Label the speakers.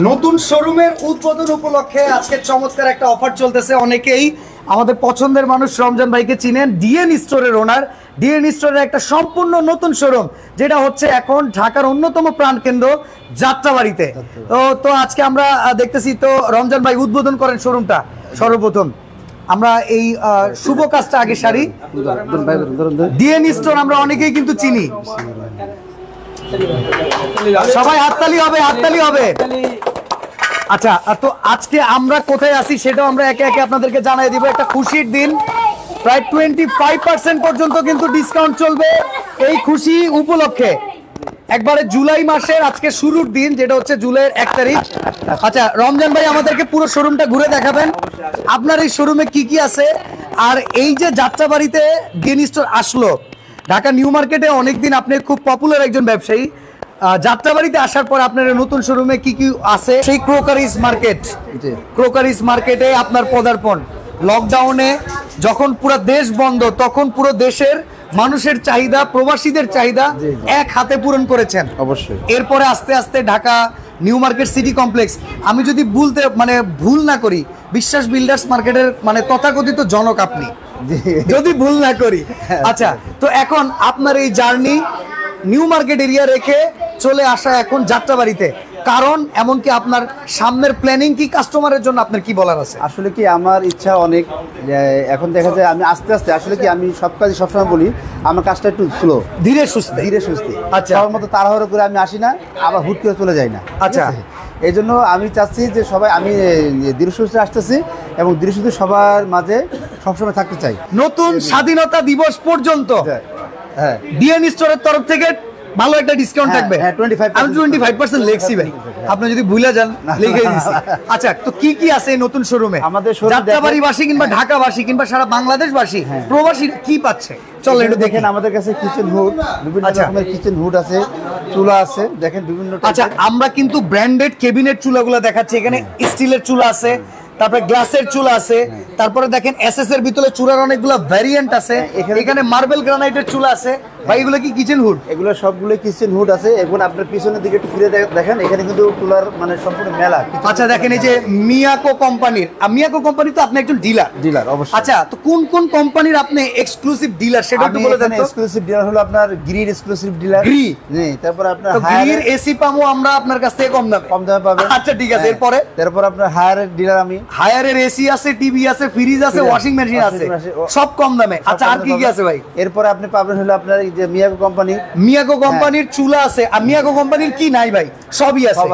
Speaker 1: নতুন শোরুমের উদ্বোধন উপলক্ষে আজকে চমৎকার একটা অফার চলতেছে। অনেকেই আমাদের পছন্দের মানুষ রমজান ভাইকে চিনেন, ডিএন স্টোরের ওনার। ডিএন স্টোরের একটা সম্পূর্ণ নতুন শোরুম, যেটা হচ্ছে এখন ঢাকার অন্যতম প্রাণকেন্দ্র যাত্রাবাড়িতে। তো আজকে আমরা দেখতেছি তো রমজান ভাই উদ্বোধন করেন শোরুমটা। সর্বপ্রথম আমরা এই শুভ কাজটা আগে সারি। ডিএন স্টোর আমরা অনেকেই কিন্তু চিনি, সবাই হাততালি হবে, হাততালি হবে। আচ্ছা, তো আজকে আমরা কোথায় আছি সেটাও আমরা একে একে আপনাদেরকে জানাই দিব। একটা খুশির দিন, প্রায় 25% পর্যন্ত কিন্তু ডিসকাউন্ট চলবে এই খুশি উপলক্ষে। একবারে জুলাই মাসের আজকে শুরুর দিন, যেটা হচ্ছে জুলাইয়ের 1 তারিখ। আচ্ছা রমজান ভাই আমাদেরকে পুরো শোরুমটা ঘুরে দেখাবেন, আপনার এই শোরুমে কি কি আছে। আর এই যে যাত্রাবাড়িতে ডিএন স্টোর আসলো, ঢাকা নিউ মার্কেটে অনেকদিন আপনি খুব পপুলার একজন ব্যবসায়ী, যাত্রাবাড়িতে আসার পর আপনার নতুন শোরুমে কি কি আছে। সেই ক্রোকারিজ মার্কেট, ক্রোকারিজ মার্কেটে আপনার পদার্পণ। লকডাউনে যখন পুরো দেশ বন্ধ, তখন পুরো দেশের মানুষের চাহিদা, প্রবাসীদের চাহিদা এক হাতে পূরণ করেছেন। অবশ্যই। এরপরে আস্তে আস্তে Dhaka new market city complex, আমি যদি ভুল না করি, বিশ্বাস বিল্ডার্স মার্কেটের তথাকথিত জনক আপনি, যদি ভুল না করি। আচ্ছা, তো এখন আপনার এই জার্নি নিউ মার্কেট এরিয়া রেখে চলে আসা এখন যাত্রাবাড়িতে, কারণ এমনকি আপনার সামনের প্ল্যানিং কি, কাস্টমারের জন্য আপনার কি বলার আছে?
Speaker 2: আসলে কি আমার ইচ্ছা অনেক, এখন দেখা যায় আমি আস্তে আস্তে, আসলে কি আমি সব কাজই সবসময় বলি আমার কাজটা একটু স্লো, ধীরে সুস্থে। আচ্ছা, আমার মতো তাড়াহুড়ো করে আমি আসি না, আবার হুট করে চলে যাই না। আচ্ছা, এই জন্য আমি চাচ্ছি যে সবাই, আমি ধীরে সুস্থে আসতেছি এবং ধীরে সুস্থে সবার মাঝে সবসময় থাকতে চাই।
Speaker 1: নতুন স্বাধীনতা দিবস পর্যন্ত হ্যাঁ ডিএন স্টোরের তরফ থেকে ভালো একটা ডিসকাউন্ট থাকবে। আমি 25% লিখছি ভাই, আপনি যদি ভুলে যান লিখে দিছি। আচ্ছা, তো কি কি আছে এই নতুন শোরুমে? আমাদের যাত্রাবাড়িবাসী কিংবা ঢাকাবাসী কিংবা সারা বাংলাদেশবাসী, প্রবাসী কি পাচ্ছে চল একটু দেখেন।
Speaker 2: আমাদের কাছে কিচেন হুড, বিভিন্ন রকমের কিচেন হুড আছে, চুলা আছে, দেখেন বিভিন্ন।
Speaker 1: আচ্ছা, আমরা কিন্তু ব্র্যান্ডেড ক্যাবিনেট চুলাগুলো দেখাচ্ছি। এখানে স্টিলের চুলা আছে, তারপরে গ্লাসের চুলা আছে, তারপরে দেখেন এসএস এর ভিতরে চুলার অনেকগুলো ভ্যারিয়েন্ট আছে। এখানে মার্বেল গ্রানাইটের চুলা আছে। ভাই এগুলো কি কিচেন হুড?
Speaker 2: এগুলো সবগুলো কিচেন হুড আছে। এখন আপনার পিছনের দিকে একটু ফিরে দেখেন, এখানে কিন্তু চুলার সম্পূর্ণ মেলা।
Speaker 1: আচ্ছা দেখেন, এই যে মিয়াকো কোম্পানির, মিয়াকো কোম্পানি তো আপনি একজন ডিলার অবশ্যই। আচ্ছা, তো কোন কোন কোম্পানির আপনি এক্সক্লুসিভ ডিলার সেটা একটু বলে দেন তো।
Speaker 2: এক্সক্লুসিভ ডিলার হলো আপনার গ্রির এক্সক্লুসিভ ডিলার। জি, তারপর আপনার
Speaker 1: গ্রির এসি পামো আমরা আপনার কাছ থেকে কম দামে পাবেন। আচ্ছা ঠিক আছে,
Speaker 2: তারপর আপনার হায়ারের ডিলার, আমি
Speaker 1: হায়ারের এসি আছে, টিভি আছে, ফ্রিজ আছে, ওয়াশিং মেশিন আছে, সব কম দামে। আচ্ছা, আর কি কি আছে ভাই?
Speaker 2: এরপর আপনি পাবেন হলো আপনার এই যে মিয়াকো কোম্পানির
Speaker 1: চুলা আছে। আর মিয়াকো কোম্পানির কি নাই ভাই? সবই আছে।